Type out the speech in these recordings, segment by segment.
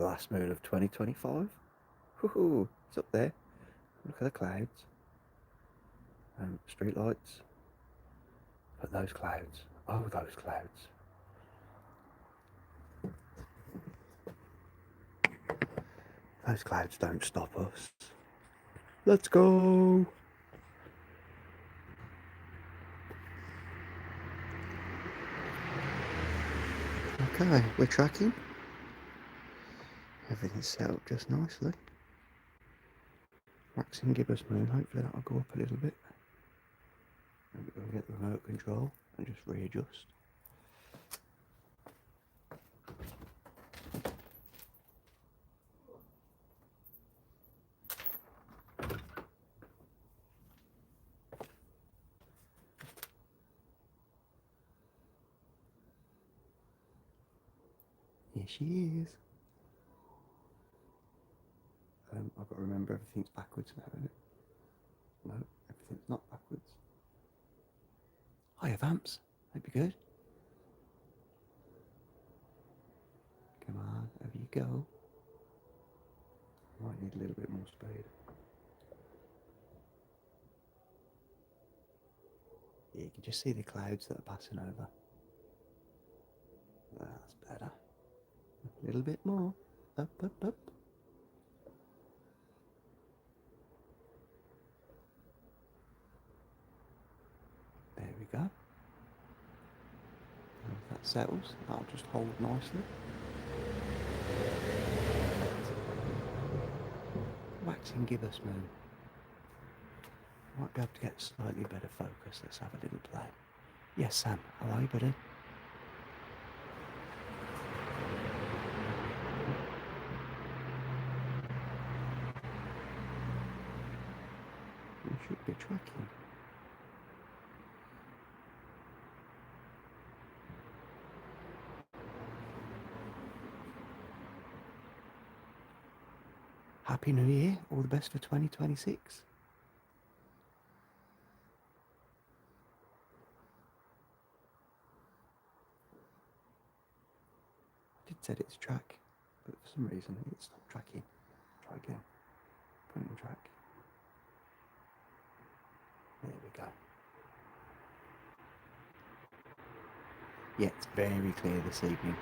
the last moon of 2025. Woohoo! It's up there. Look at the clouds. Street lights. But those clouds. Oh, those clouds. Those clouds don't stop us. Let's go! Okay, we're tracking. Everything's set up just nicely. Waxing gibbous moon, hopefully that'll go up a little bit. And we're going to get the remote control and just readjust. Here she is. I've got to remember everything's backwards now, isn't it? No, everything's not backwards. Hiya, Vamps. Hope you're good. Come on, over you go. Might need a little bit more speed. Yeah, you can just see the clouds that are passing over. That's better. A little bit more. Up, up, up. There we go. And if that settles, that'll just hold nicely. Waxing gibbous moon. Might be able to get slightly better focus. Let's have a little play. Yes, Sam. How are you, buddy? We should be tracking. Happy New Year. All the best for 2026. I did set it to track, but for some reason it stopped tracking. Try again. Put it in track. There we go. Yeah, it's very clear this evening.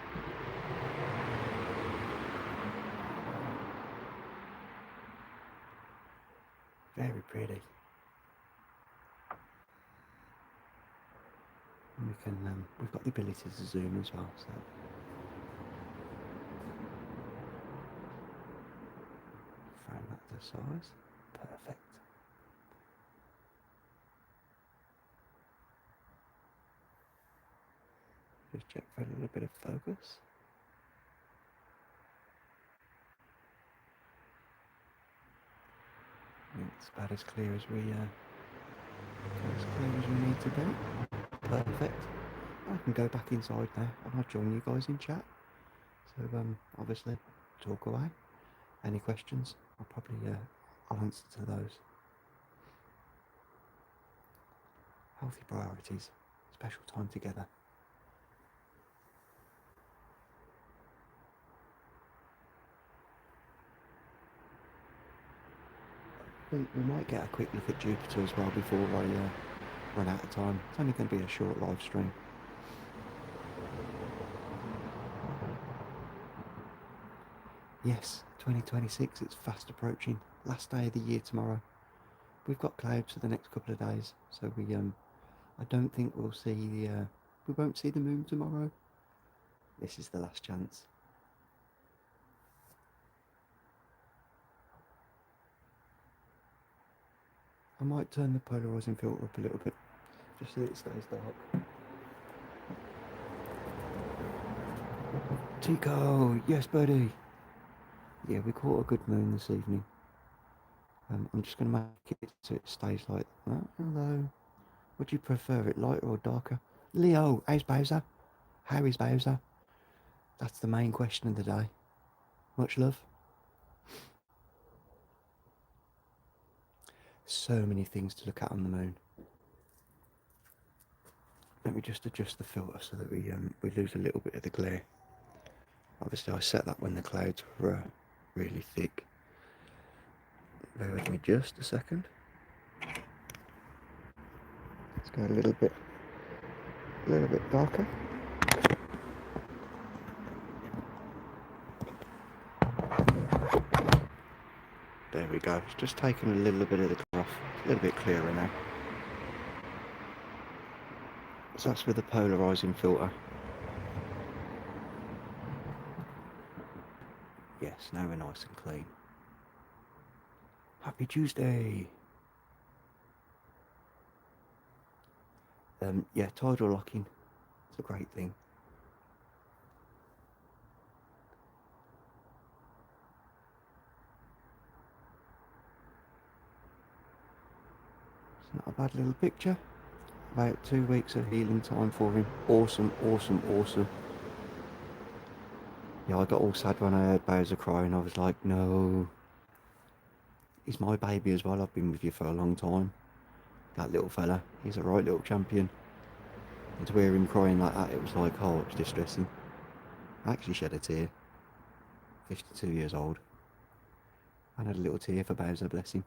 Very pretty. And we can, we've got the ability to zoom as well, so. Frame that to size. Perfect. Just check for a little bit of focus. It's about as clear as we need to be. Perfect. I can go back inside now and I'll join you guys in chat. So obviously talk away. Any questions? I'll probably I'll answer to those. Healthy priorities. Special time together. We might get a quick look at Jupiter as well before I run out of time. It's only going to be a short live stream. Yes, 2026, it's fast approaching. Last day of the year tomorrow. We've got clouds for the next couple of days, so we I don't think we'll see we won't see the moon tomorrow. This is the last chance. I might turn the polarizing filter up a little bit, just so it stays dark. Tico, yes buddy. Yeah, we caught a good moon this evening. I'm just going to make it so it stays like that. Hello. Would you prefer it lighter or darker? Leo, how's Bowser? How is Bowser? That's the main question of the day. Much love. So many things to look at on the moon. Let me just adjust the filter so that we lose a little bit of the glare. Obviously I set that when the clouds were really thick. Bear with me just a second. Let's go a little bit darker. There we go. It's just taking a little bit of the colour off. A little bit clearer now. So that's with the polarising filter. Yes, now we're nice and clean. Happy Tuesday! Yeah, tidal locking. It's a great thing. It's not a bad little picture. About 2 weeks of healing time for him. Awesome, awesome, awesome. Yeah, I got all sad when I heard Bowser crying. I was like, no. He's my baby as well. I've been with you for a long time. That little fella, he's a right little champion. And to hear him crying like that, it was like, oh, it's distressing. I actually shed a tear. 52 years old. I had a little tear for Bowser, bless him.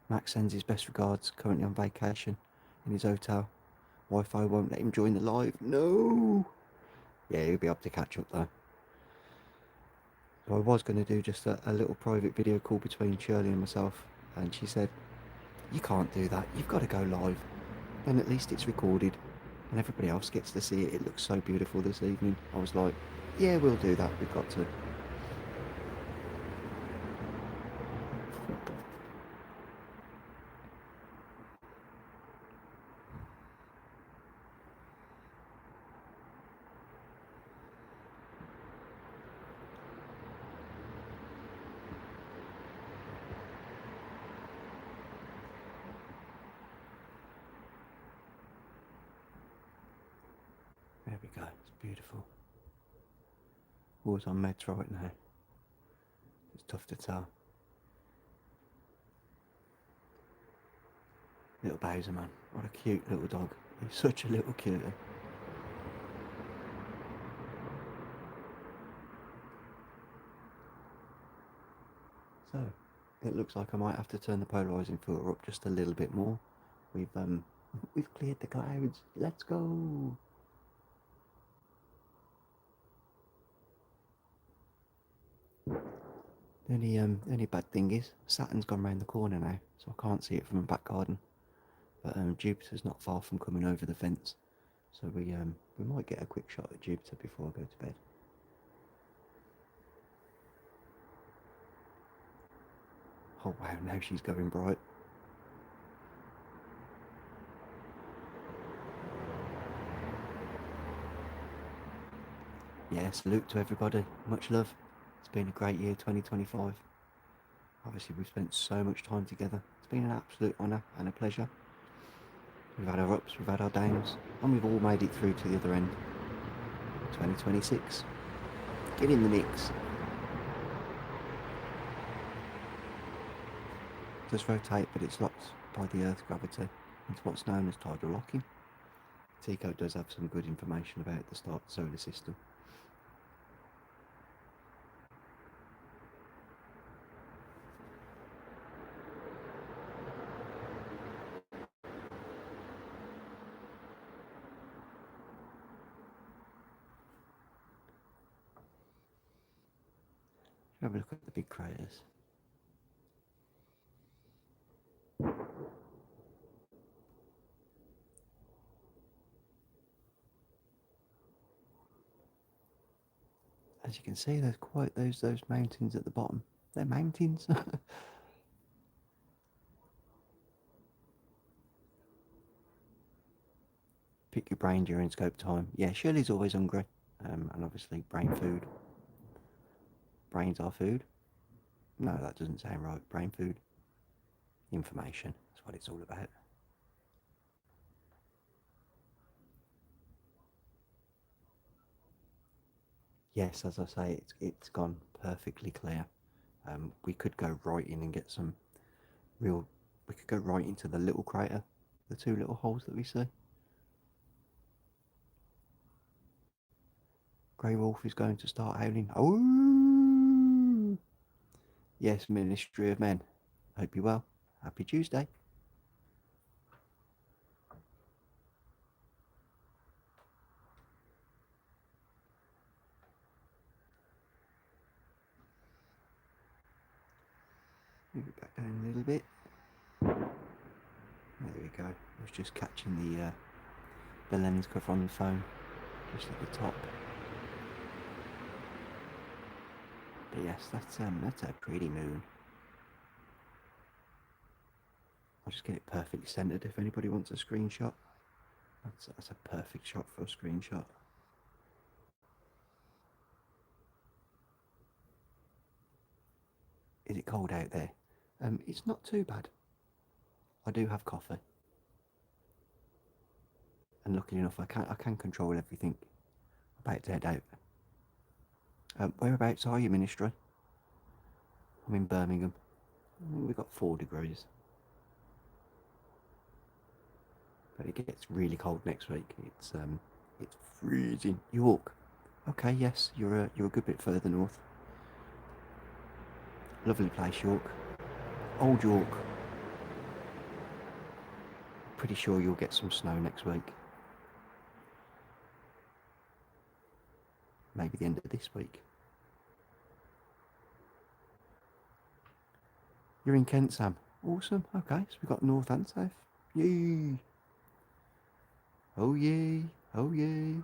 Max sends his best regards, currently on vacation in his hotel. Wi-Fi won't let him join the live. No! Yeah, he'll be able to catch up though. So I was going to do just a little private video call between Shirley and myself, and she said, you can't do that, you've got to go live. Then at least it's recorded, and everybody else gets to see it. It looks so beautiful this evening. I was like, yeah, we'll do that, we've got to. There we go, it's beautiful. Always on meds right now. It's tough to tell. Little Bowser, man. What a cute little dog. He's such a little cutie. So, it looks like I might have to turn the polarising filter up just a little bit more. We've cleared the clouds. Let's go. The only bad thing is Saturn's gone round the corner now, so I can't see it from the back garden. But Jupiter's not far from coming over the fence, so we might get a quick shot at Jupiter before I go to bed. Oh wow, now she's going bright. Yeah, salute to everybody. Much love. It's been a great year, 2025. Obviously, we've spent so much time together. It's been an absolute honour and a pleasure. We've had our ups, we've had our downs, and we've all made it through to the other end. 2026. Get in the mix. It does rotate, but it's locked by the Earth's gravity into what's known as tidal locking. Tico does have some good information about the solar system. Have a look at the big craters. As you can see, there's quite those mountains at the bottom. They're mountains. Pick your brain during scope time. Yeah, Shirley's always hungry. And obviously brain food. Brains are food. No, that doesn't sound right. Brain food. Information. That's what it's all about. Yes, as I say, it's gone perfectly clear. We could go right in and get some real. We could go right into the little crater, the two little holes that we see. Grey Wolf is going to start howling. Oh! Yes, Ministry of Men. Hope you're well. Happy Tuesday. Move it back down a little bit. There we go. I was just catching the lens cover on the phone, just at the top. But yes, that's a pretty moon. I'll just get it perfectly centered if anybody wants a screenshot. That's a perfect shot for a screenshot. Is it cold out there? It's not too bad. I do have coffee, and luckily enough, I can control everything. About to head out. Whereabouts are you, Ministry? I'm in Birmingham. We've got 4 degrees, but it gets really cold next week. It's freezing. York. Okay, yes, you're a good bit further north. Lovely place, York. Old York. Pretty sure you'll get some snow next week. Maybe the end of this week. You're in Kent, Sam. Awesome. Okay, so we've got north and south. Yay! Oh yay! Oh yay!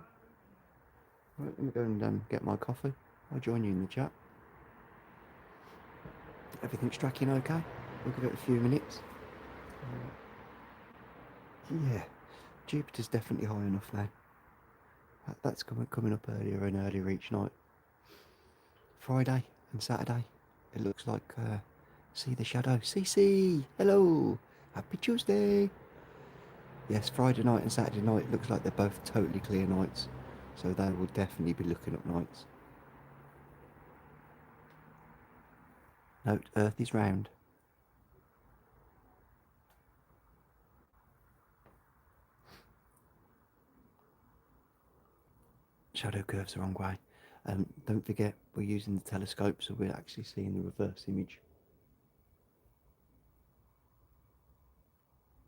Right, let me go and get my coffee. I'll join you in the chat. Everything's tracking okay? We'll give it a few minutes. Yeah, Jupiter's definitely high enough now. That's coming up earlier and earlier each night. Friday and Saturday, it looks like see the shadow. CC, hello, happy Tuesday. Yes, Friday night and Saturday night, it looks like they're both totally clear nights, so they will definitely be looking up nights. Note, Earth is round. Shadow curves the wrong way. Don't forget, we're using the telescope, so we're actually seeing the reverse image.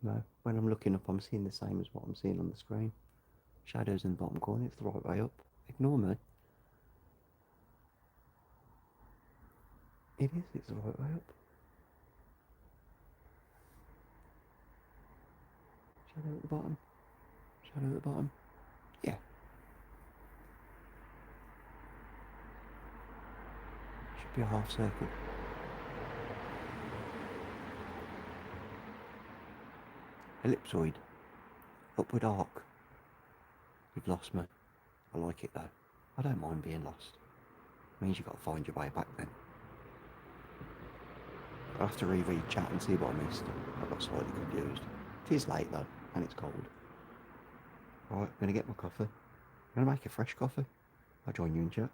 No, when I'm looking up, I'm seeing the same as what I'm seeing on the screen. Shadows in the bottom corner, it's the right way up. Ignore me. It is, it's the right way up. Shadow at the bottom. Shadow at the bottom. Yeah. Should be a half circle. Ellipsoid. Upward arc. You've lost me. I like it though. I don't mind being lost. It means you've got to find your way back then. I'll have to reread chat and see what I missed. I got slightly confused. It is late though, and it's cold. Right, I'm going to get my coffee. I'm going to make a fresh coffee. I'll join you in chat.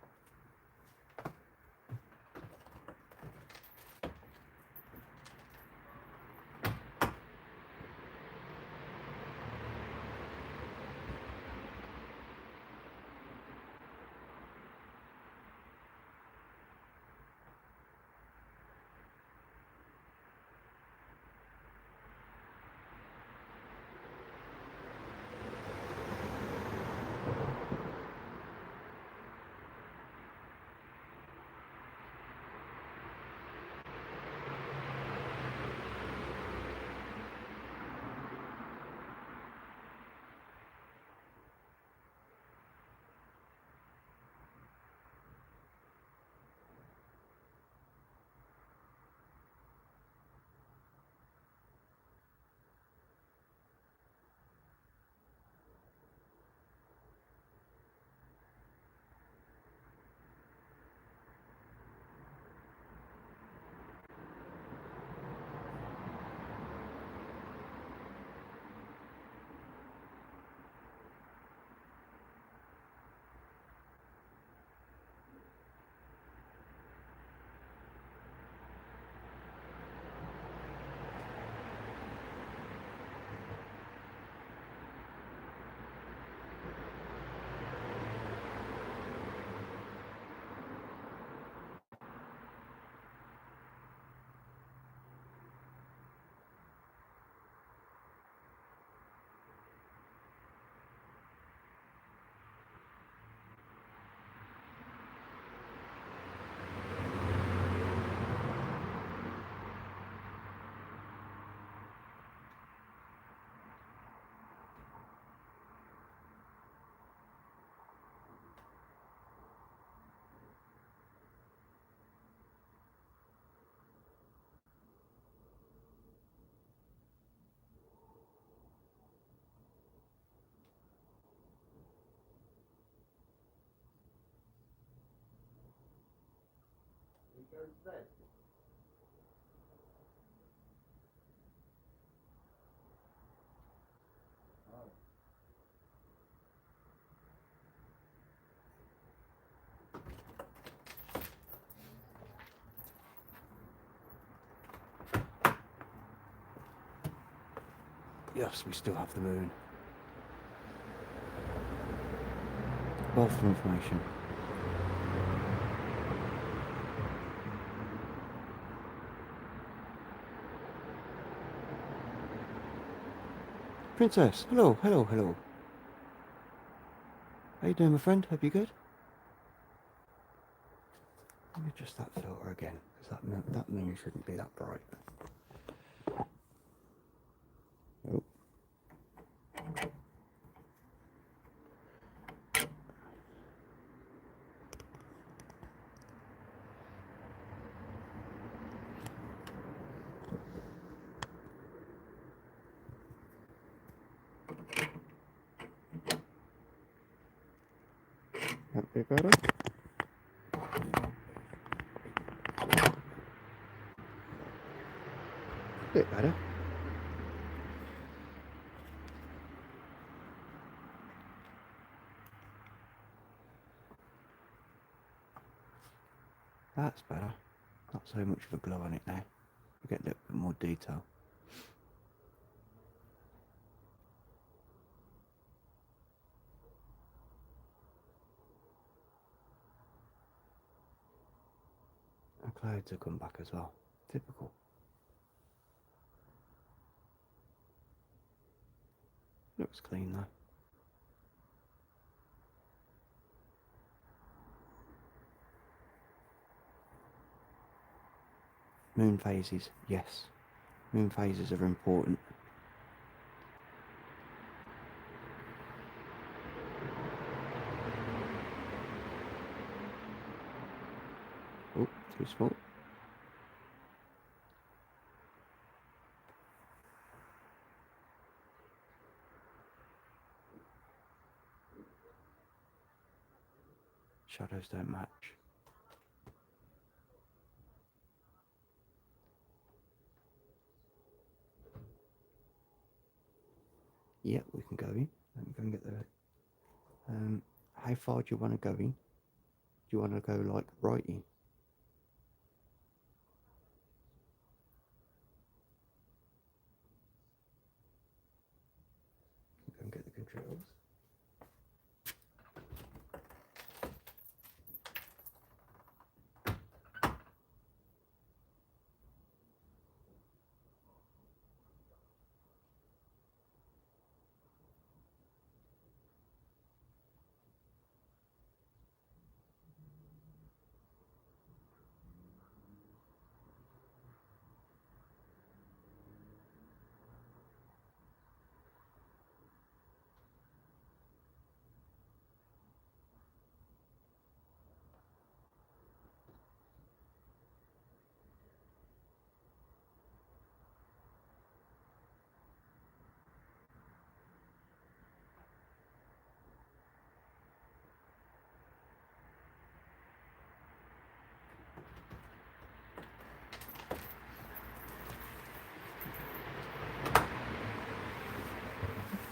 Yes, we still have the moon. Wealth of information. Princess, hello, hello, hello. How you doing, my friend? Hope you're good. Let me adjust that filter again, because that moon shouldn't be that bright. Oh. That bit better. Bit better. That's better. Not so much of a glow on it now. We get a little bit more detail. The clouds have come back as well. Typical. Looks clean though. Moon phases, yes. Moon phases are important. Oh, too small. Shadows don't match. Yep, we can go in. Let me go and get the... how far do you want to go in? Do you want to go like right in? Go and get the controls.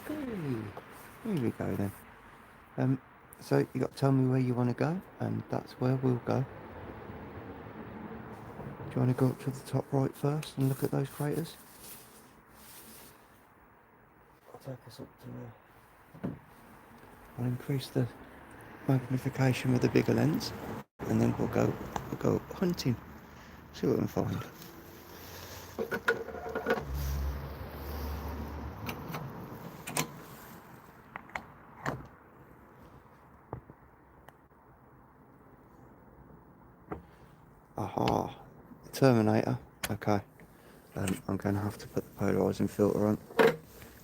Okay, here we go then. So you got to tell me where you want to go, and that's where we'll go. Do you want to go up to the top right first and look at those craters? I'll take us up to I'll increase the magnification with the bigger lens, and then we'll go hunting. See what we can find. Aha, Terminator. Okay, I'm going to have to put the polarizing filter on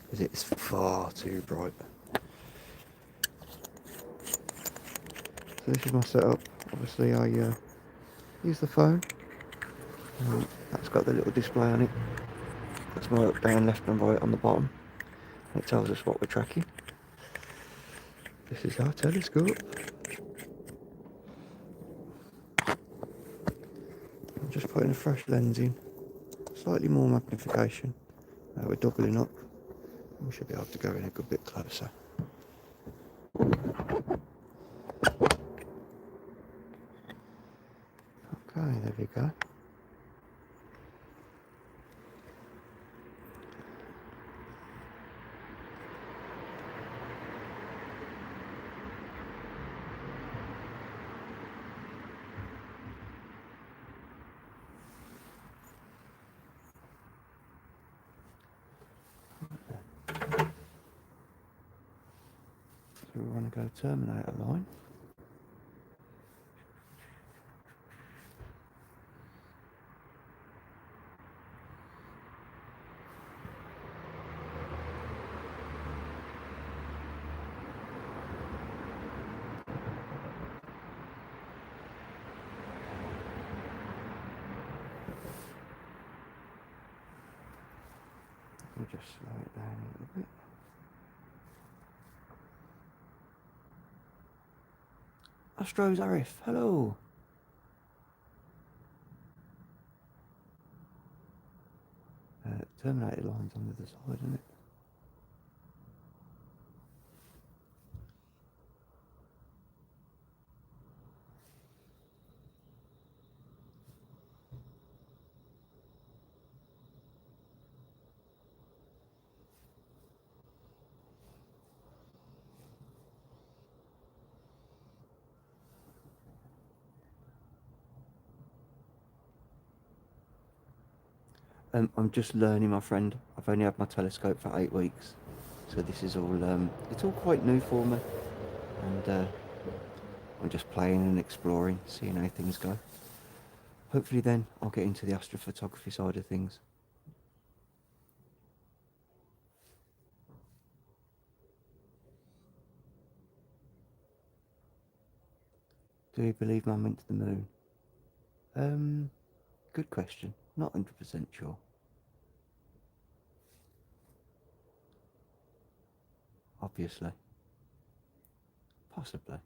because it's far too bright. So this is my setup. Obviously, I use the phone. That's got the little display on it. That's my up, down, left, and right on the bottom. It tells us what we're tracking. This is our telescope. just putting a fresh lens in, slightly more magnification. We're doubling up. We should be able to go in a good bit closer. Okay, there we go. So we want to go terminator line. We'll just slow it down a little bit. Astros Arif, hello. Terminator line's on the other side, isn't it? I'm just learning, my friend. I've only had my telescope for 8 weeks, so this is all it's all quite new for me, and I'm just playing and exploring, seeing how things go. Hopefully then I'll get into the astrophotography side of things. Do you believe man went to the moon? Good question. Not 100% sure. Obviously. Possibly.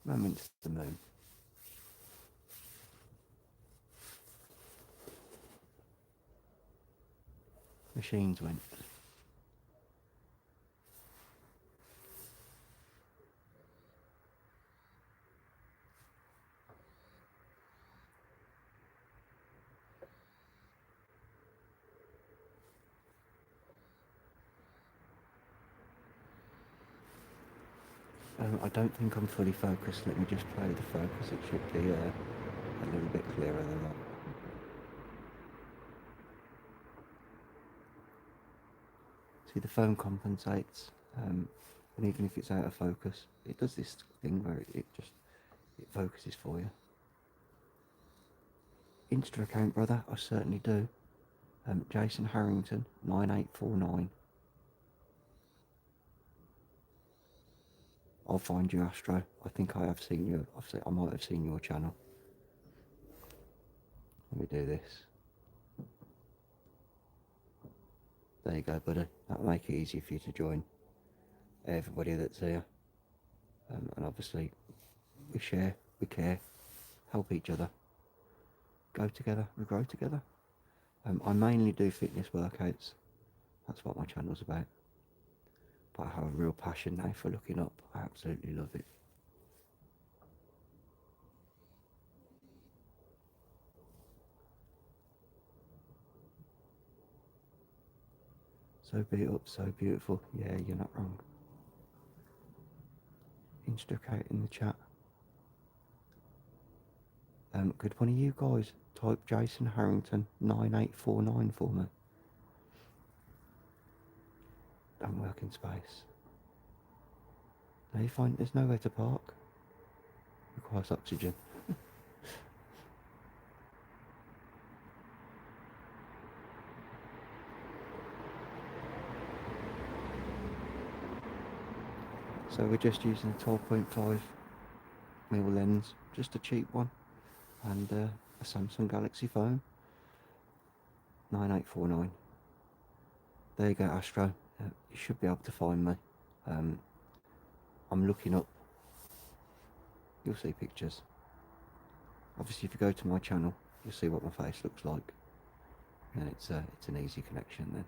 Man went to the moon. Machines went. I don't think I'm fully focused. Let me just play the focus. It should be a little bit clearer than that. See, the phone compensates, and even if it's out of focus, it does this thing where it focuses for you. Insta account, brother, I certainly do. Jason Harrington 9849. I'll find you, Astro. I think I have seen you. I might have seen your channel. Let me do this. There you go, buddy. That'll make it easy for you to join everybody that's here. And obviously, we share, we care, help each other, go together, we grow together. I mainly do fitness workouts. That's what my channel's about. But I have a real passion now for looking up. I absolutely love it. So beat up, so beautiful. Yeah, you're not wrong. Instrucate in the chat. Could one of you guys type Jason Harrington 9849 for me? Don't work in space. Now you find there's nowhere to park. Requires oxygen. So we're just using a 12.5mm lens, just a cheap one, and a Samsung Galaxy phone. 9849. There you go, Astro. You should be able to find me. I'm looking up, you'll see pictures. Obviously, if you go to my channel, you'll see what my face looks like, and it's an easy connection then.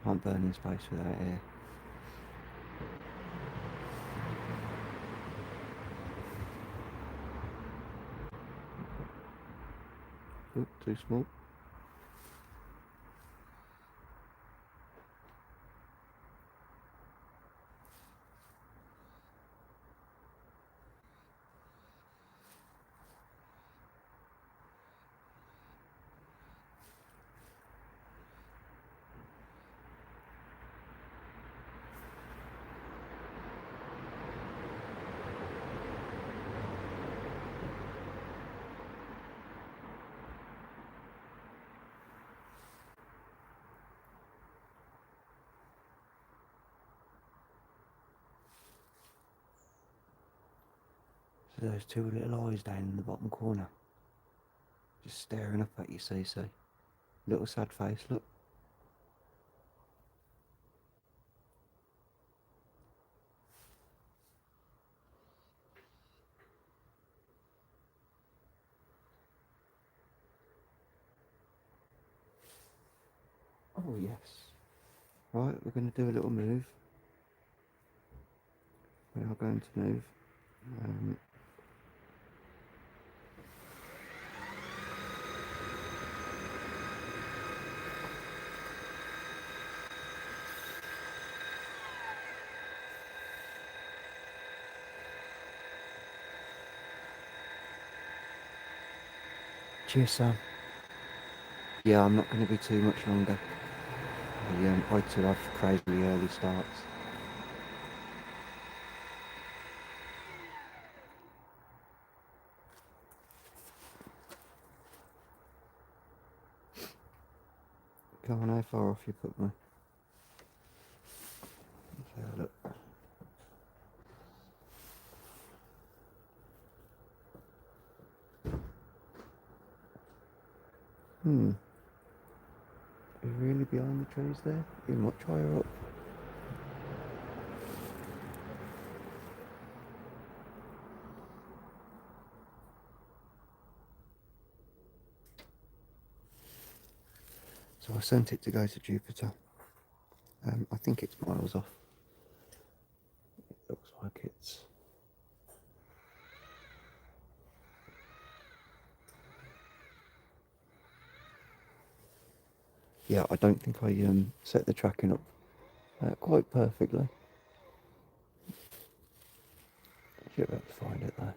Can't burn in space without air. Oop, too small. So those two little eyes down in the bottom corner, just staring up at you, see. Little sad face, look. Oh yes. Right, we're going to do a little move. We are going to move. Cheers, Sam. Yeah, I'm not going to be too much longer. I too have crazily early starts. Come on, how far off you put me? Let's have a look. Are you really behind the trees there? You're much higher up. So I sent it to go to Jupiter. I think it's miles off. It looks like it's... Yeah, I don't think I set the tracking up quite perfectly. Should be able to find it there.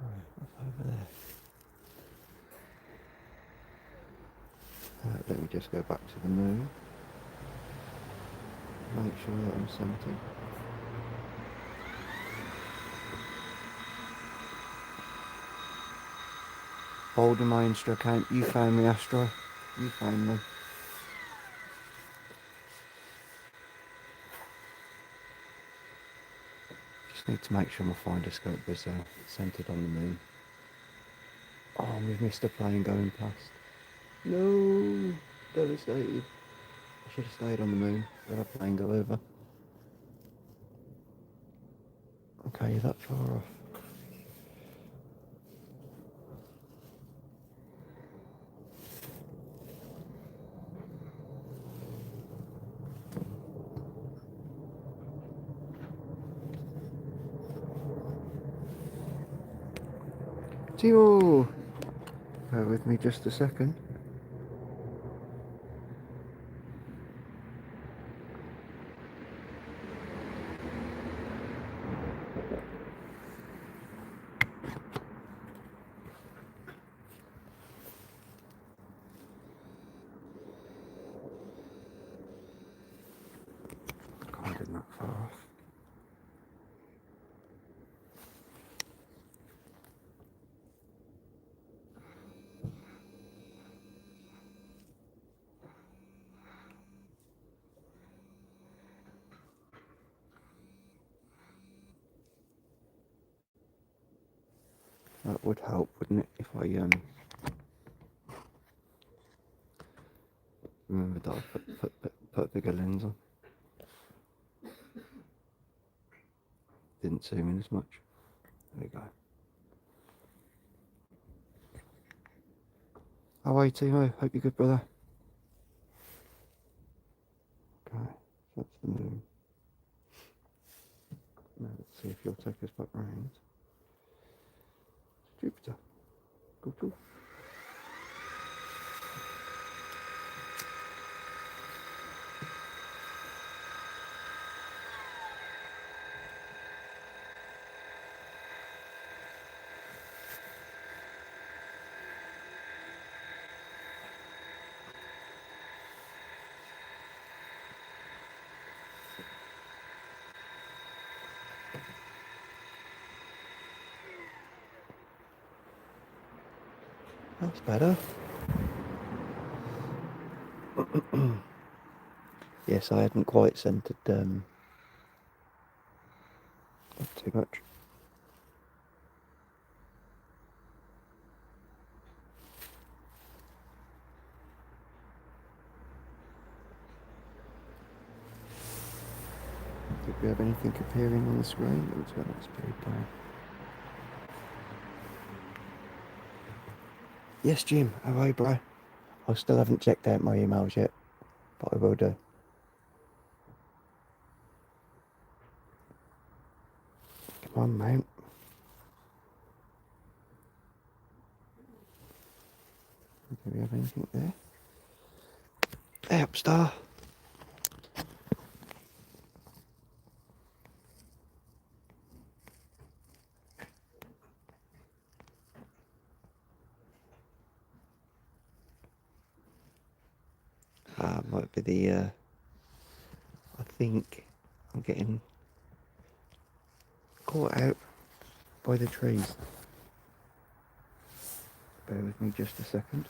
Right, what's over there? Let me just go back to the moon. Make sure that I'm centered. Holding my Insta account. You found me, Astro. You found me. Just need to make sure my finder scope is centered on the moon. Oh, we've missed a plane going past. No, devastated. I should have stayed on the moon. Let a plane go over. Okay, you're that far off. Tio! Bear with me just a second. Can't get that far off. That would help, wouldn't it, if I remember that I put a bigger lens on. Didn't zoom in as much. There we go. How are you, Timo? Hope you're good, brother. Okay, so that's the moon. Now let's see if you'll take us back round. Jupiter. Good. That's better. Yes, I hadn't quite centered too much. Did we have anything appearing on the screen? Let's turn that speed down. Yes, Jim. How are you, bro? I still haven't checked out my emails yet, but I will do. Come on, mate. Do we have anything there? Yep, star. Might be the, I think I'm getting caught out by the trees. Bear with me just a second.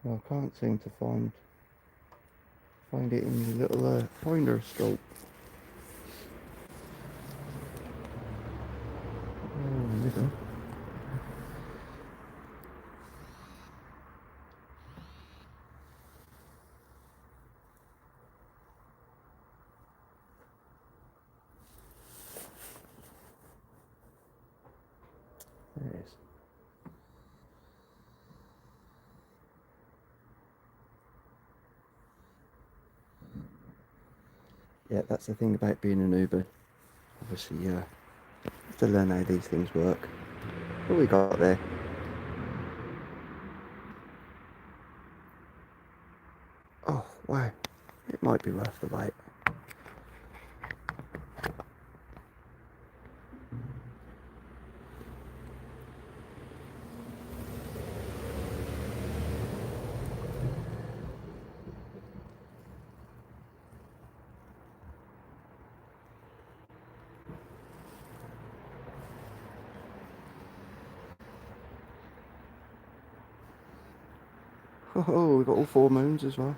Well, I can't seem to find it in the little finder scope. Oh, middle. There it is. Yeah, that's the thing about being an Uber. Obviously, you have to learn how these things work. What we got there? Oh, wow. It might be worth the wait. Oh, we've got all 4 moons as well.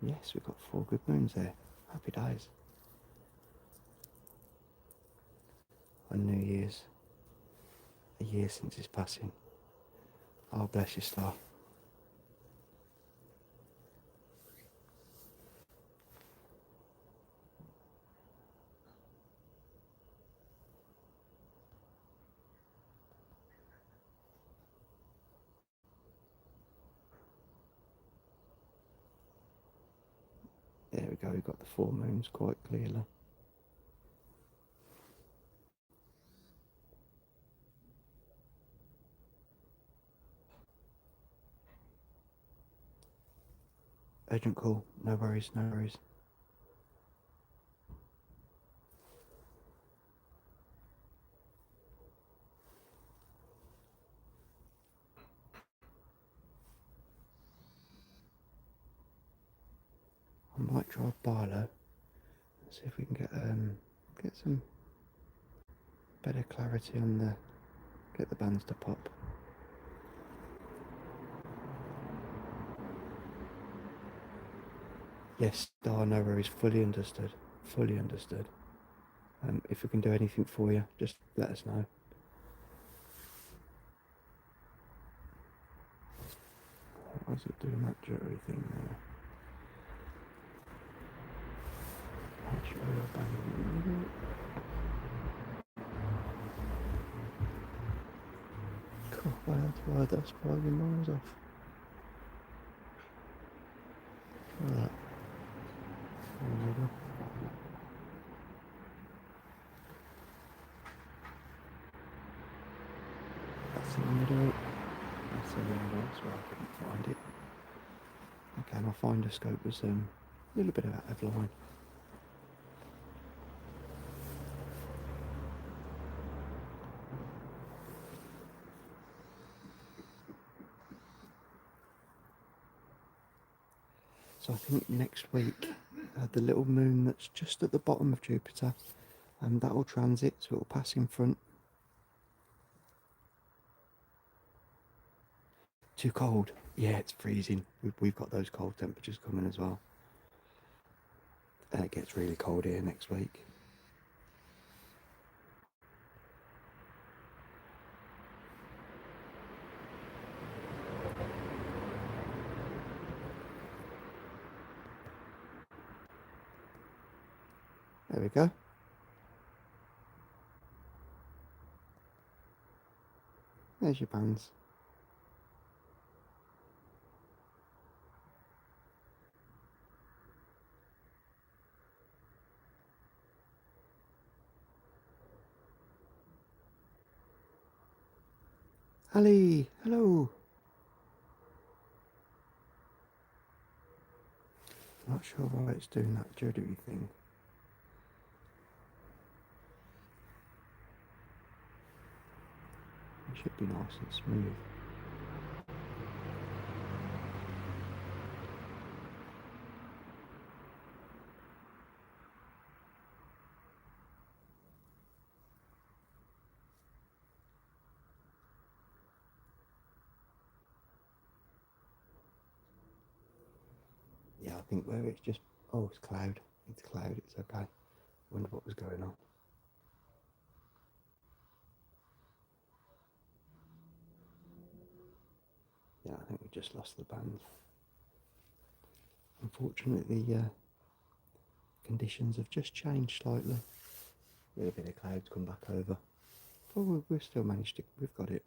Yes, we've got 4 good moons there. Happy days. On New Year's. A year since his passing. Oh, bless you, star. There we go, we've got the 4 moons quite clearly. Urgent call. No worries, no worries. I might try Barlow. See if we can get some better clarity on the get the bands to pop. Yes, no worries. Fully understood. Fully understood. If we can do anything for you, just let us know. Why is it doing that jittery thing there? Cool, well, that's why your miles off. Look at that. That's in the middle. That's in the middle, that's where I couldn't find it. Okay, my finder scope was a little bit out of line. So I think next week, the little moon that's just at the bottom of Jupiter, that will transit, so it will pass in front. Too cold? Yeah, it's freezing. We've got those cold temperatures coming as well. And it gets really cold here next week. There we go. There's your bands. Ali, hello. Not sure why it's doing that juddery thing. It should be nice and smooth. Yeah, I think where it's just, oh, it's cloud. It's cloud, it's okay. Wonder what was going on. Yeah, I think we just lost the band. Unfortunately, conditions have just changed slightly. A little bit of clouds come back over. But we've still managed to, we've got it.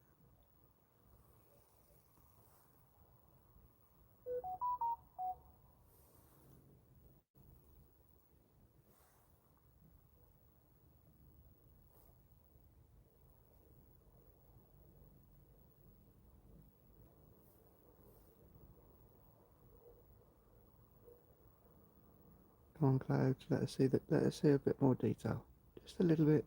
Come on, clouds, let us see that. Let us see a bit more detail. Just a little bit.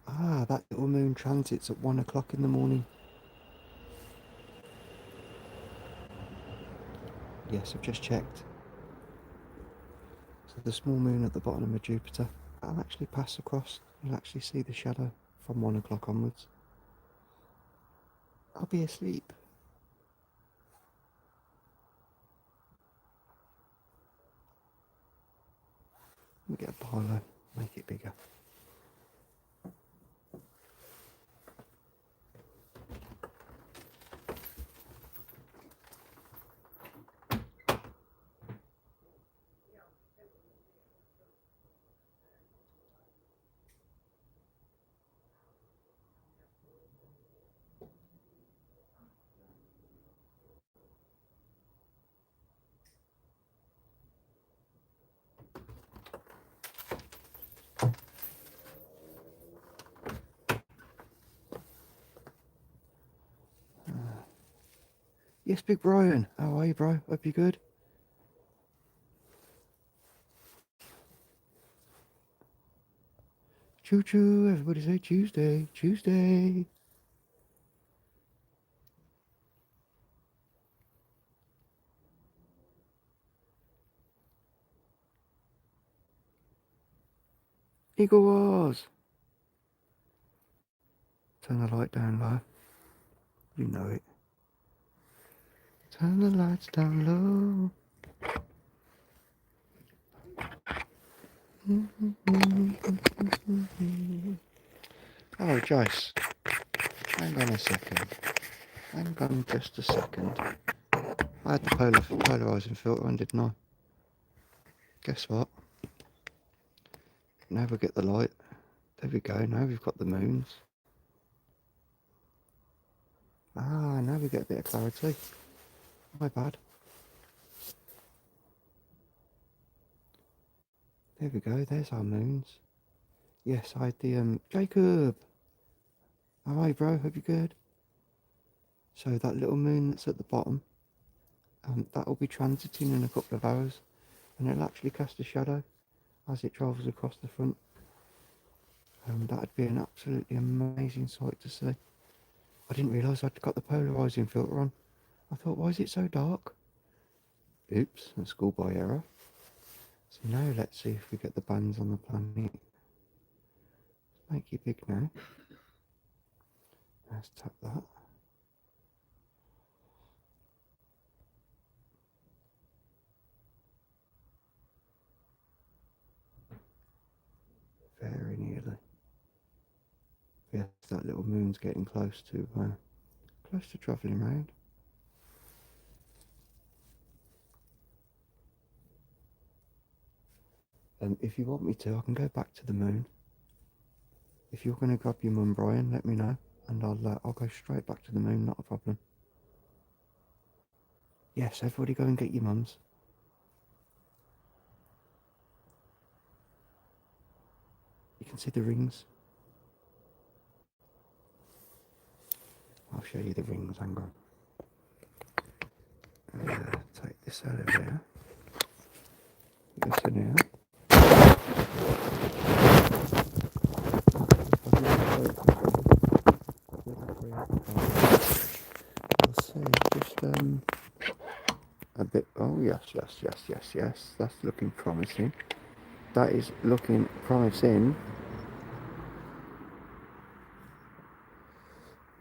Ah, that little moon transits at 1 o'clock in the morning. Yes, I've just checked. So the small moon at the bottom of Jupiter, that'll actually pass across. You'll actually see the shadow from 1 o'clock onwards. I'll be asleep. We'll get a Barlow, make it bigger. Yes, Big Brian. How are you, bro? Hope you're good. Choo choo. Everybody say Tuesday. Tuesday. Eagle Wars. Turn the light down low. You know it. Turn the lights down low. Oh, Jace. Hang on a second. Hang on just a second. I had the polarising filter on, didn't I? Guess what? Now we get the light. There we go. Now we've got the moons. Ah, now we get a bit of clarity. My bad. There we go. There's our moons. Yes, I had the Jacob. How are you, bro? Hope you're good. So that little moon that's at the bottom, that will be transiting in a couple of hours, and it'll actually cast a shadow as it travels across the front. That'd be an absolutely amazing sight to see. I didn't realise I'd got the polarising filter on. I thought, why is it so dark? Oops, a schoolboy error. So now let's see if we get the bands on the planet. Make you big now. Let's tap that. Very nearly. Yes, that little moon's getting close to travelling round. If you want me to, I can go back to the moon. If you're going to grab your mum, Brian, let me know, and I'll go straight back to the moon. Not a problem. Yes, everybody go and get your mums. You can see the rings. I'll show you the rings. Hang on. Take this out of here. This in here. I'll see. Just a bit. Oh yes, yes, yes, yes, yes. That's looking promising. That is looking promising.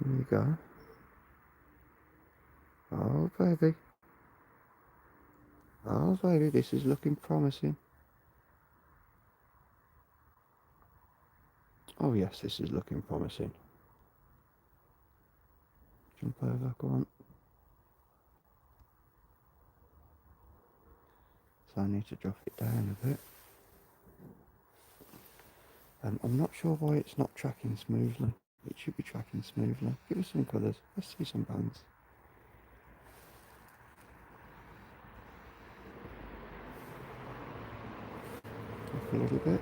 There you go. Oh baby. Oh baby, this is looking promising. Oh yes, this is looking promising. Jump over, go on. So I need to drop it down a bit. I'm not sure why it's not tracking smoothly. It should be tracking smoothly. Give us some colours. Let's see some bands. Up a little bit.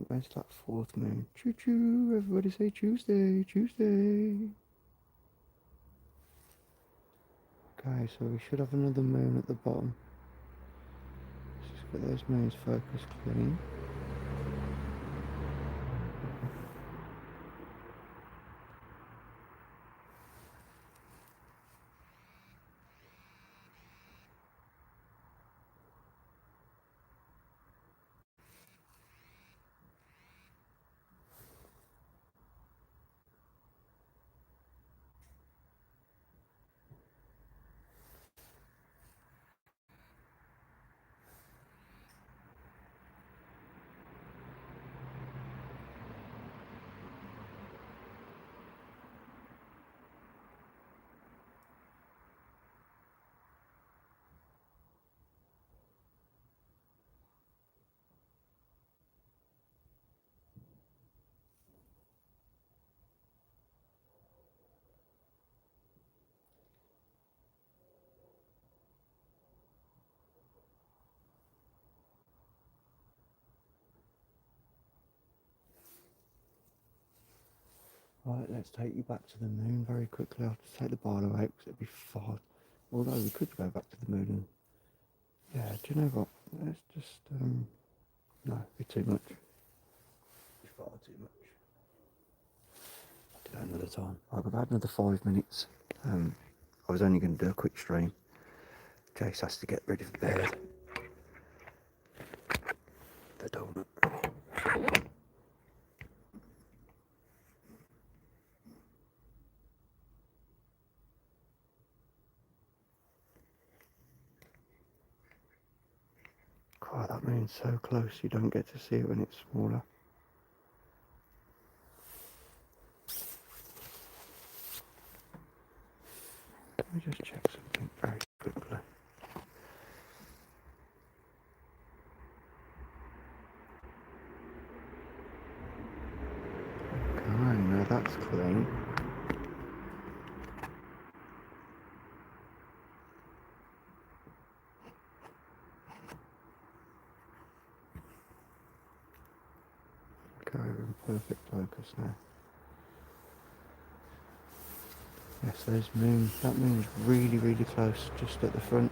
Where's that fourth moon? Choo choo, everybody say Tuesday, Tuesday. Okay, so we should have another moon at the bottom. Let's just get those moons focused clean. Right, let's take you back to the moon very quickly. I'll have to take the bottle out because it'd be far. Although we could go back to the moon and... Yeah, do you know what? Let's just, no, it'd be too much. It'd be far too much. I'll do that another time. Right, we've had another 5 minutes. I was only going to do a quick stream. Jase has to get ready for bed. The donut. God, that moon's so close you don't get to see it when it's smaller. Let me just check something very quickly. Okay, now that's clean. Okay, we're in perfect focus now. Yes, there's moon. That moon's really, really close, just at the front.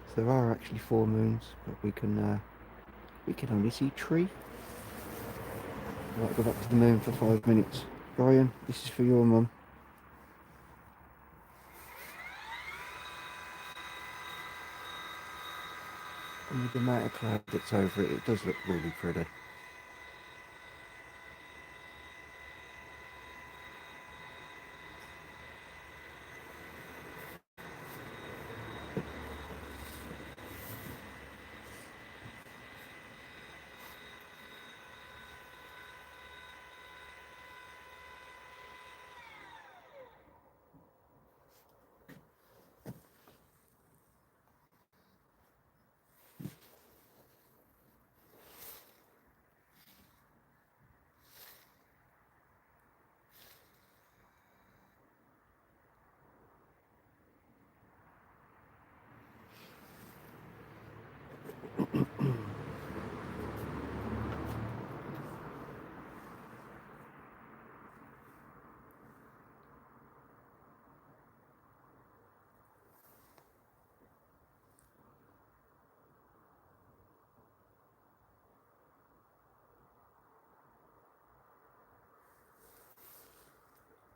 So there are actually 4 moons, but we can only see 3. Right, go back to the moon for 5 minutes. Brian, this is for your mum. And with the amount of cloud that's over it, it does look really pretty.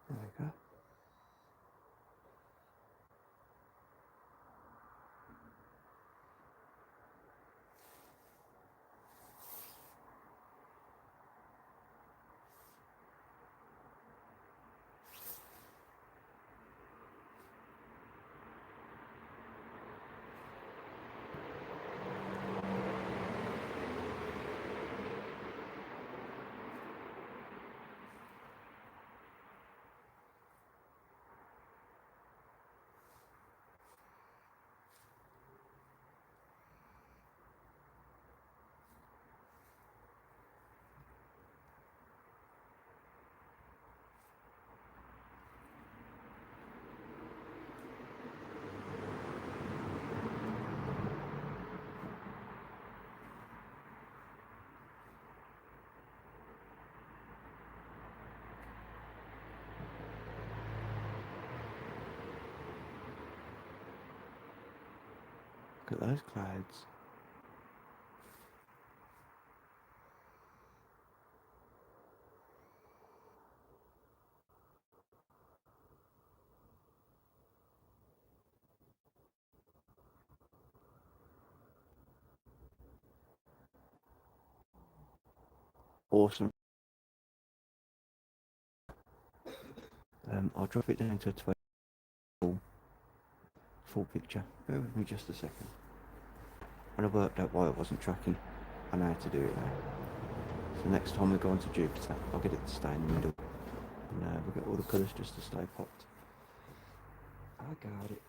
There we go. Look at those clouds. Awesome. I'll drop it down to a 20 full picture. Bear with me just a second. When I worked out why I wasn't tracking, I know how to do it now. So next time we go onto Jupiter, I'll get it to stay in the middle. And we'll get all the colours just to stay popped. I got it.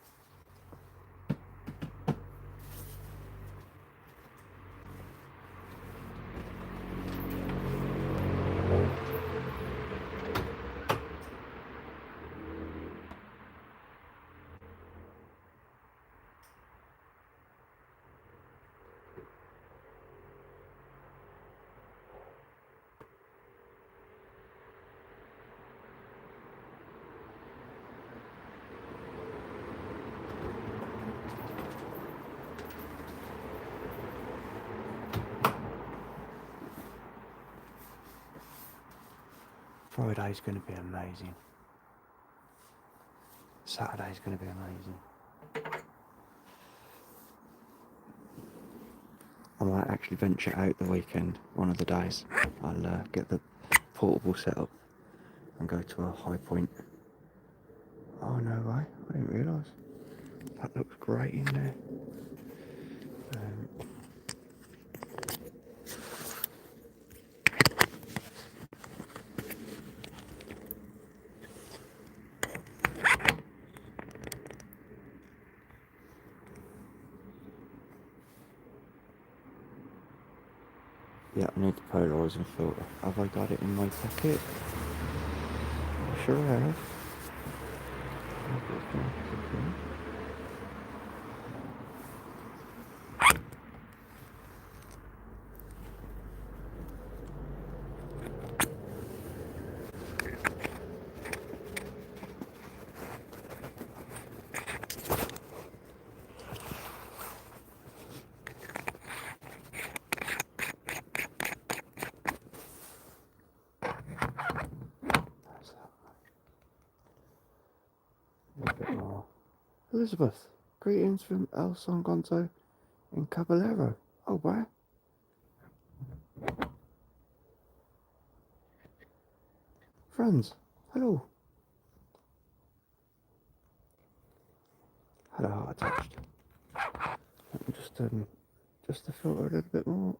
Friday's going to be amazing. Saturday's going to be amazing. I might actually venture out the weekend, one of the days. I'll get the portable set up and go to a high point. Oh no way, I didn't realise. That looks great in there. Yeah, I need the polarising filter. Have I got it in my pocket? I sure have. A bit more. Elizabeth, greetings from El San Gonzo in Caballero. Oh wow. Friends, hello. Had a heart attached. Let me just the filter a little bit more.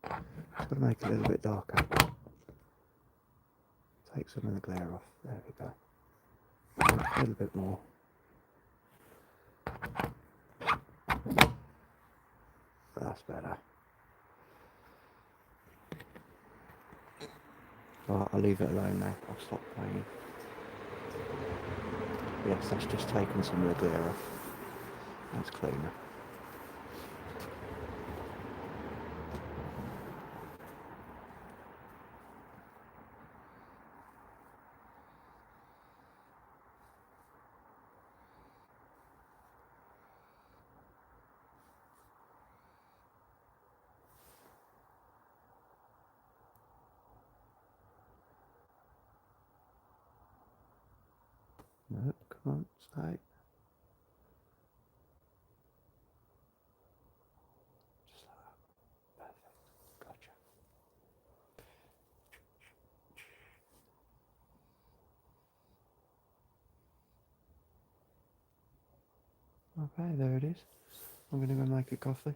Just gotta make it a little bit darker. Take some of the glare off. There we go. A little bit more. That's better. Right, I'll leave it alone now. I'll stop playing. Yes, that's just taken some of the glare off. That's cleaner. Nope, come on, stay. Just like that. Perfect. Gotcha. Okay, there it is. I'm going to go make a coffee.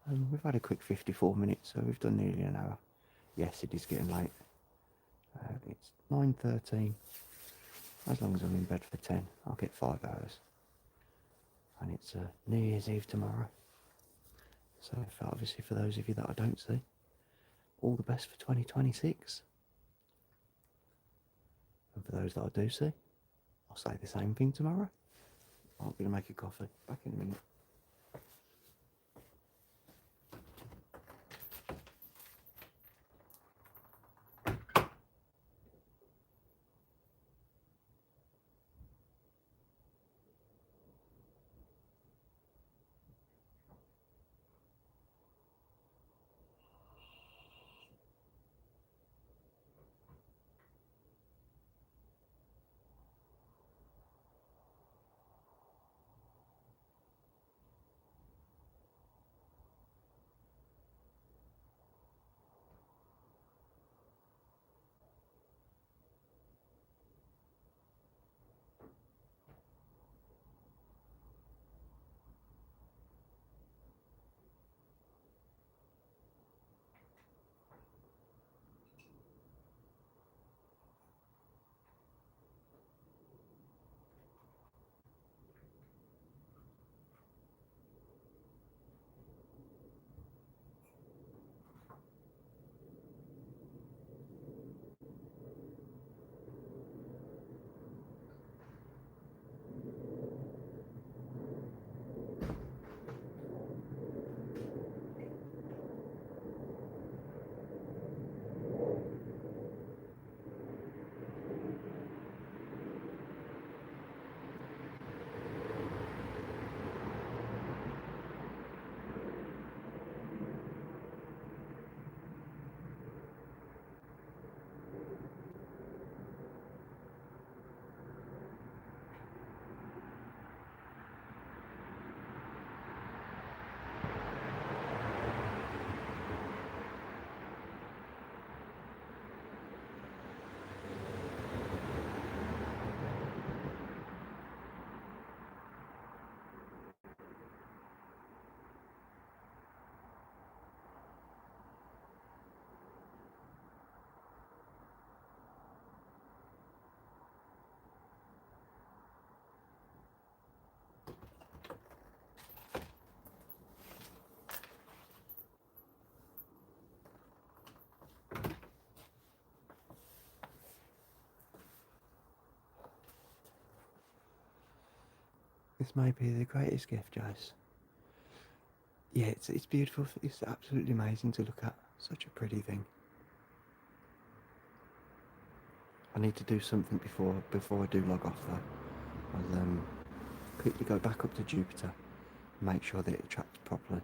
We've had a quick 54 minutes, so we've done nearly an hour. Yes, it is getting late. It's 9:13. As long as I'm in bed for 10, I'll get 5 hours. And it's New Year's Eve tomorrow. So obviously for those of you that I don't see, all the best for 2026. And for those that I do see, I'll say the same thing tomorrow. I'm going to make a coffee. Back in a minute. may be the greatest gift, Jase. Yeah, it's beautiful. It's absolutely amazing to look at. Such a pretty thing. I need to do something before I do log off though. I'll quickly go back up to Jupiter, make sure that it tracks properly.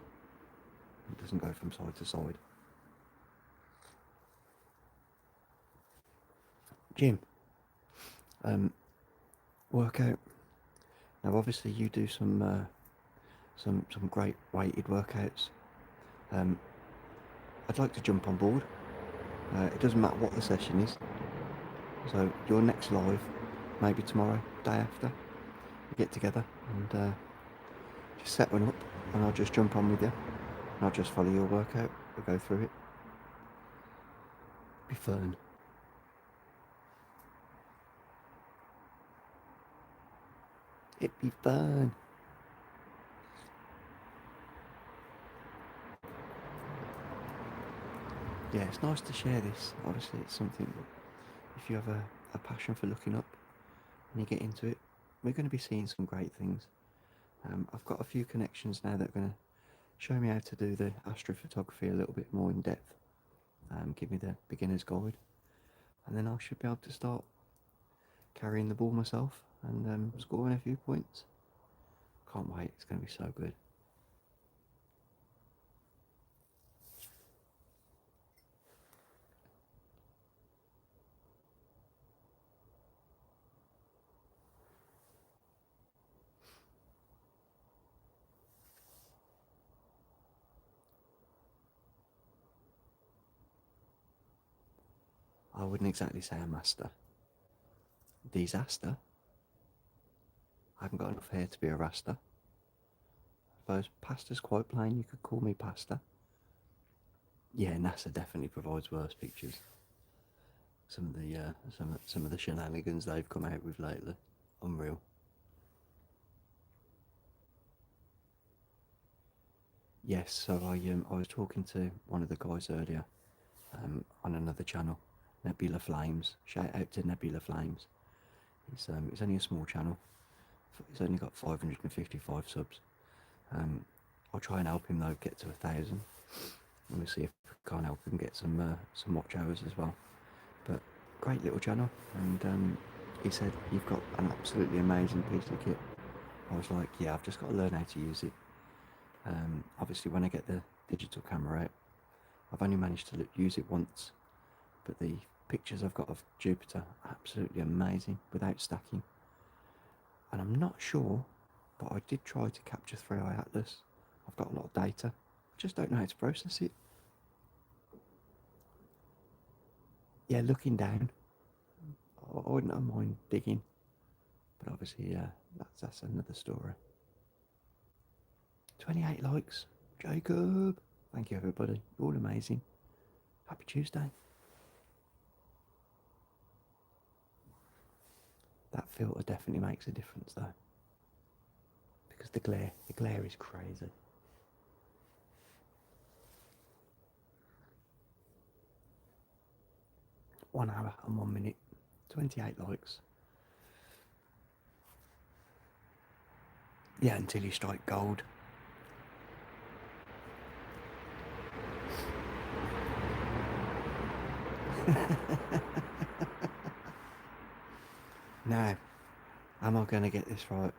It doesn't go from side to side. Jim, workout. Now, obviously, you do some great weighted workouts. I'd like to jump on board. It doesn't matter what the session is. So your next live, maybe tomorrow, day after, we get together and just set one up, and I'll just jump on with you, and I'll just follow your workout. We'll go through it. Be fun. It'd be fun. Yeah, it's nice to share this. Obviously, it's something that if you have a passion for looking up and you get into it, we're going to be seeing some great things. I've got a few connections now that are going to show me how to do the astrophotography a little bit more in depth. Give me the beginner's guide, and then I should be able to start carrying the ball myself and scoring a few points. Can't wait, it's going to be so good. I wouldn't exactly say a master. Disaster. I haven't got enough hair to be a rasta. I suppose pasta's quite plain, you could call me pasta. Yeah, NASA definitely provides worse pictures. Some of the shenanigans they've come out with lately, unreal. Yes, so I was talking to one of the guys earlier on another channel, Nebula Flames. Shout out to Nebula Flames. It's only a small channel. It's only got 555 subs. I'll try and help him though get to 1,000. And we'll see if I can't help him get some watch hours as well. But great little channel, and he said you've got an absolutely amazing piece of kit. I was like, yeah, I've just got to learn how to use it. Obviously, when I get the digital camera out, I've only managed to use it once, but the pictures I've got of Jupiter are absolutely amazing without stacking. And I'm not sure, but I did try to capture 3i Atlas. I've got a lot of data, I just don't know how to process it. Yeah, looking down, I wouldn't mind digging, but obviously, that's another story. 28 likes, Jacob. Thank you, everybody. You're all amazing. Happy Tuesday. That filter definitely makes a difference, though, because the glare is crazy. 1 hour and 1 minute, 28 likes. Yeah, until you strike gold. Now, am I going to get this right?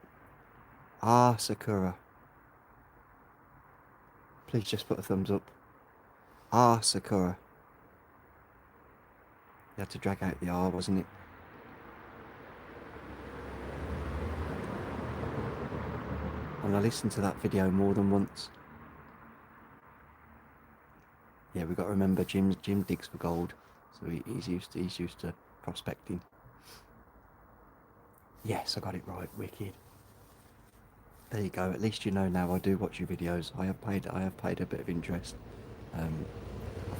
Ah, Sakura. Please just put a thumbs up. Ah, Sakura. You had to drag out the R, wasn't it? And I listened to that video more than once. Yeah, we've got to remember Jim digs for gold, so he's used to prospecting. Yes, I got it right, wicked. There you go. At least you know now I do watch your videos. I have paid a bit of interest. I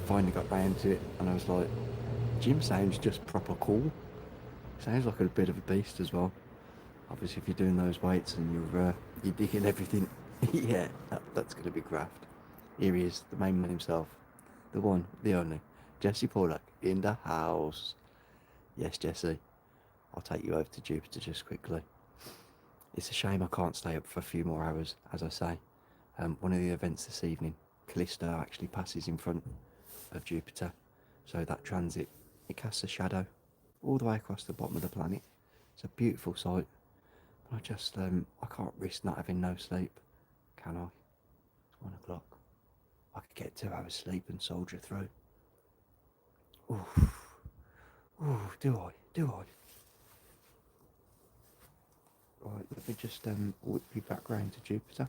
finally got round to it, and I was like, Jim sounds just proper cool. Sounds like a bit of a beast as well. Obviously, if you're doing those weights and you're digging everything, yeah, that's going to be graft. Here he is, the main man himself, the one, the only, Jesse Pollack in the house. Yes, Jesse, I'll take you over to Jupiter just quickly. It's a shame I can't stay up for a few more hours, as I say. One of the events this evening, Callisto actually passes in front of Jupiter, so that transit, it casts a shadow all the way across the bottom of the planet. It's a beautiful sight. But I can't risk not having no sleep, can I? It's 1 o'clock. I could get 2 hours sleep and soldier through. Oof. Ooh, do I? Do I? Right, let me just whip you back round to Jupiter,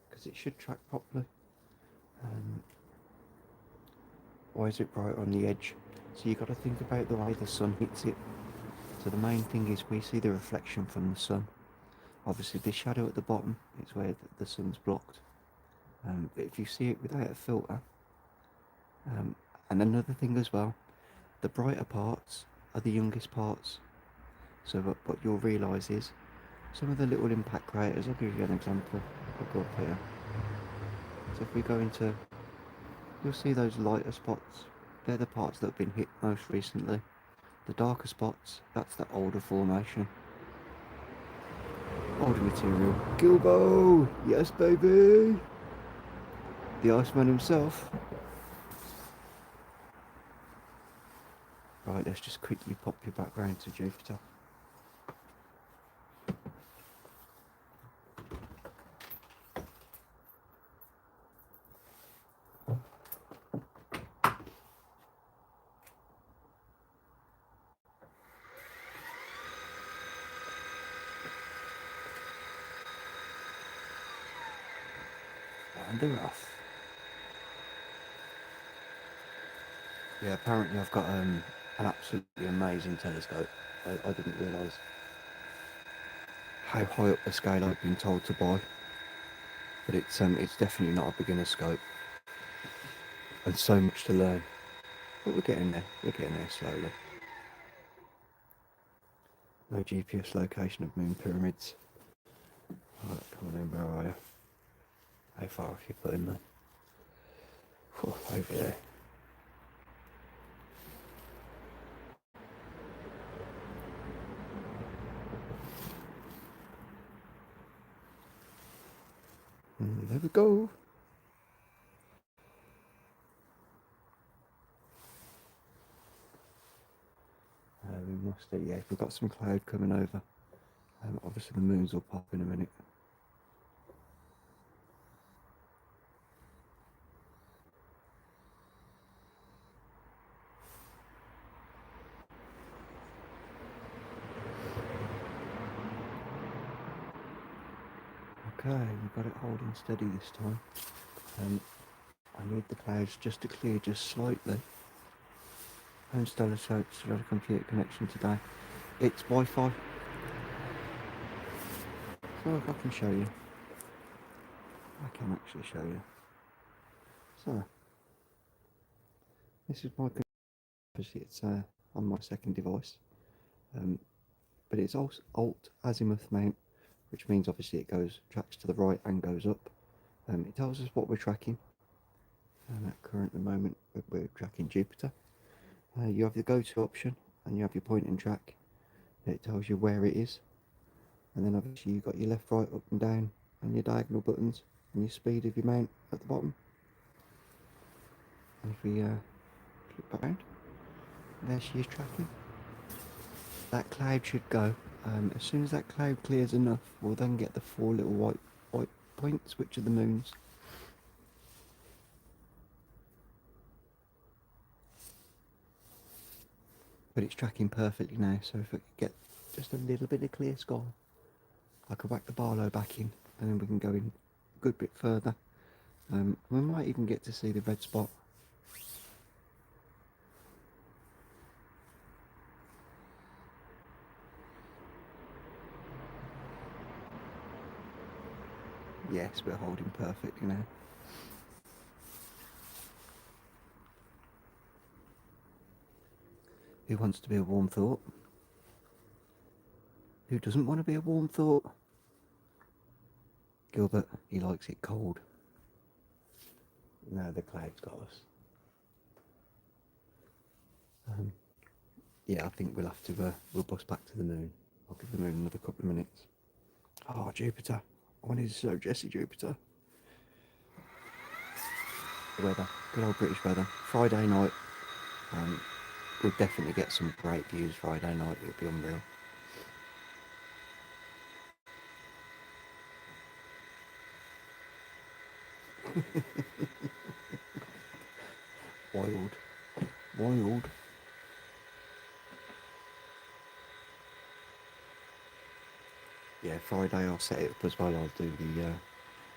because it should track properly. Um, why is it right on the edge? So you've got to think about the way the sun hits it. So the main thing is we see the reflection from the sun. Obviously the shadow at the bottom is where the sun's blocked. But if you see it without a filter, and another thing as well, the brighter parts are the youngest parts. So what you'll realise is some of the little impact craters, I'll give you an example. I'll go up here. So if we go into, you'll see those lighter spots. They're the parts that have been hit most recently. The darker spots, that's the older formation. Older material. Gilbo! Yes, baby! The Iceman himself. Right, let's just quickly pop you back round to Jupiter. And the rough. Yeah, apparently I've got an absolutely amazing telescope. I didn't realise how high up the scale I've been told to buy. But it's definitely not a beginner scope. And so much to learn. But we're getting there. We're getting there slowly. No GPS location of moon pyramids. Right, come on in, where are you? How far have you put in there? Over there. There we go. We must have, yeah, we've got some cloud coming over. Obviously the moons will pop in a minute. Okay, we've got it holding steady this time. I need the clouds just to clear just slightly. Home stellar search to a computer connection today. It's Wi-Fi. So if I can show you. I can actually show you. So, this is my computer. Obviously it's on my second device. But it's also Alt Azimuth mount, which means obviously it tracks to the right and goes up. It tells us what we're tracking. And at current moment we're tracking Jupiter. You have the go-to option and you have your point and track. It tells you where it is, and then obviously you've got your left, right, up and down and your diagonal buttons and your speed of your mount at the bottom. And if we flip back around, there she is tracking. That cloud should go. As soon as that cloud clears enough, we'll then get the 4 little white points, which are the moons. But it's tracking perfectly now, so if I could get just a little bit of clear sky, I could whack the Barlow back in and then we can go in a good bit further. We might even get to see the red spot. Yes, we're holding perfectly now. Who wants to be a warm thought? Who doesn't want to be a warm thought? Gilbert, he likes it cold. No, the clouds got us. Yeah, I think we'll have to, we'll bus back to the moon. I'll give the moon another couple of minutes. Oh, Jupiter. I wanted to show Jesse Jupiter. The weather. Good old British weather. Friday night. Um, we'll definitely get some great views Friday night. It'll be unreal. Wild. Wild. Yeah, Friday I'll set it up as well. I'll do the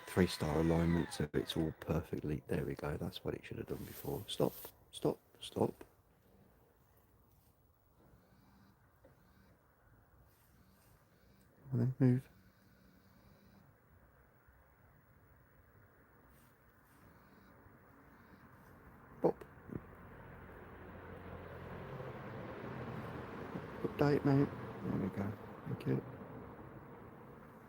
3-star alignment so it's all perfectly. There we go. That's what it should have done before. Stop. Stop. Stop. And then move. Pop. Update, mate. There we go. Thank you.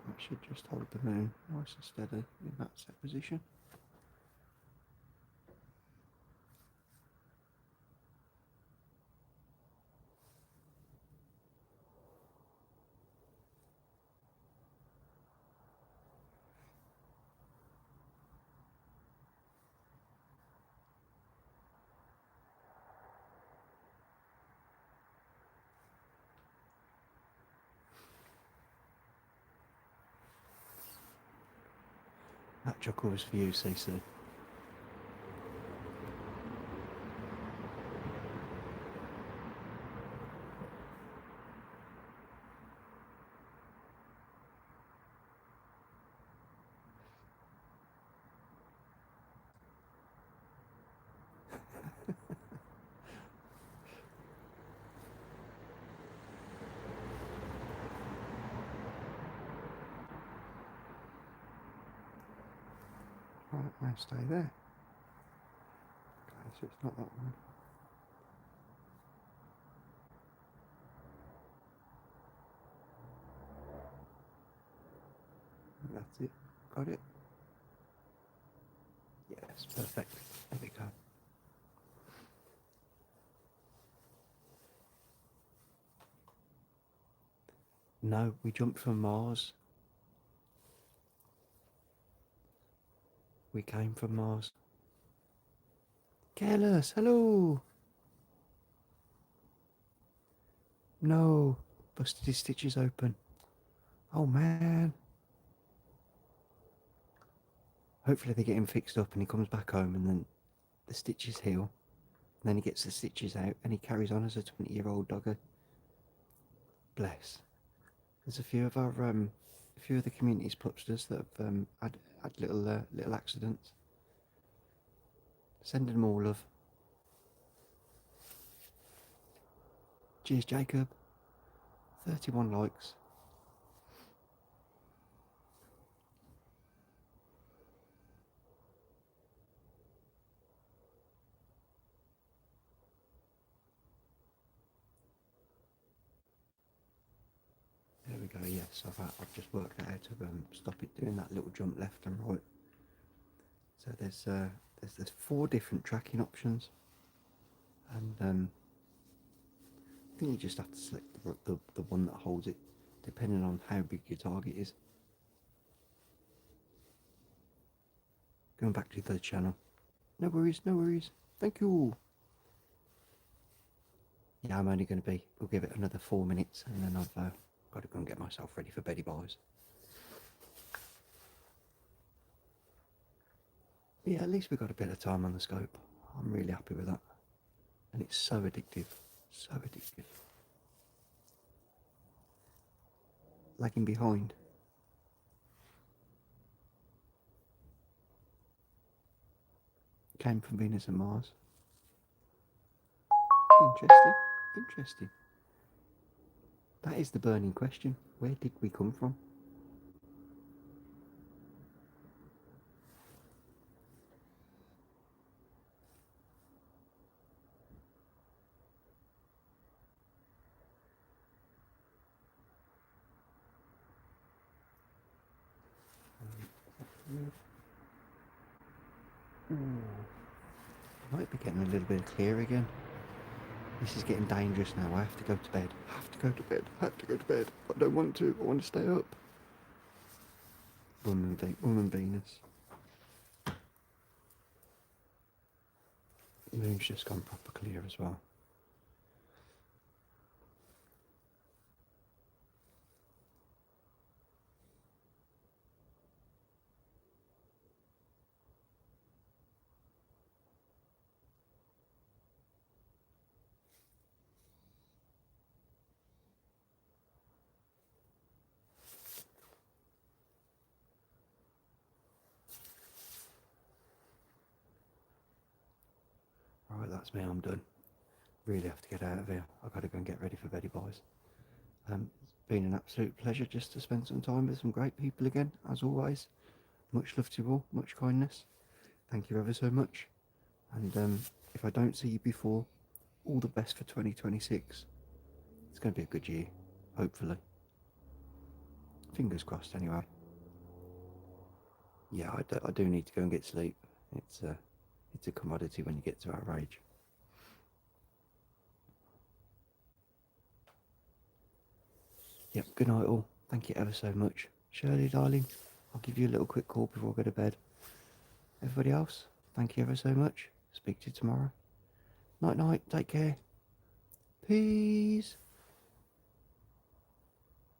That should just hold the moon nice and steady in that set position. That chuckle was for you, CC. Right, now stay there. Okay, so it's not that one. That's it. Got it? Yes, perfect. There we go. No, we jumped from Mars. We came from Mars. Careless, hello! No, busted his stitches open. Oh man. Hopefully they get him fixed up and he comes back home and then the stitches heal. And then he gets the stitches out and he carries on as a 20-year-old dogger. Bless. There's a few of the community's pupsters that have had little accidents. Sending them all love. Cheers, Jacob. 31 likes. There we go. Yes, I've just worked out how to stop it doing that little jump left and right. So there's 4 different tracking options, and I think you just have to select the one that holds it, depending on how big your target is. Going back to the channel. No worries, no worries. Thank you. Yeah, I'm only going to be. We'll give it another 4 minutes, and then I've got to go and get myself ready for beddy boys. Yeah, at least we got a bit of time on the scope. I'm really happy with that, and it's so addictive, so addictive. Lagging behind. Came from Venus and Mars. Interesting, interesting. That is the burning question. Where did we come from? Might be getting a little bit clear again. This is getting dangerous now. I have to go to bed. I have to go to bed. I have to go to bed. I don't want to. I want to stay up. Woman Venus. The moon's just gone proper clear as well. Right, that's me, I'm done. Really have to get out of here. I've got to go and get ready for beddy boys. It's been an absolute pleasure just to spend some time with some great people again, as always. Much love to you all, much kindness. Thank you ever so much. And if I don't see you before, all the best for 2026. It's going to be a good year, hopefully. Fingers crossed, anyway. Yeah, I do need to go and get sleep. It's a commodity when you get to our age. Yep, good night all. Thank you ever so much. Shirley, darling, I'll give you a little quick call before I go to bed. Everybody else, thank you ever so much. Speak to you tomorrow. Night night, take care. Peace.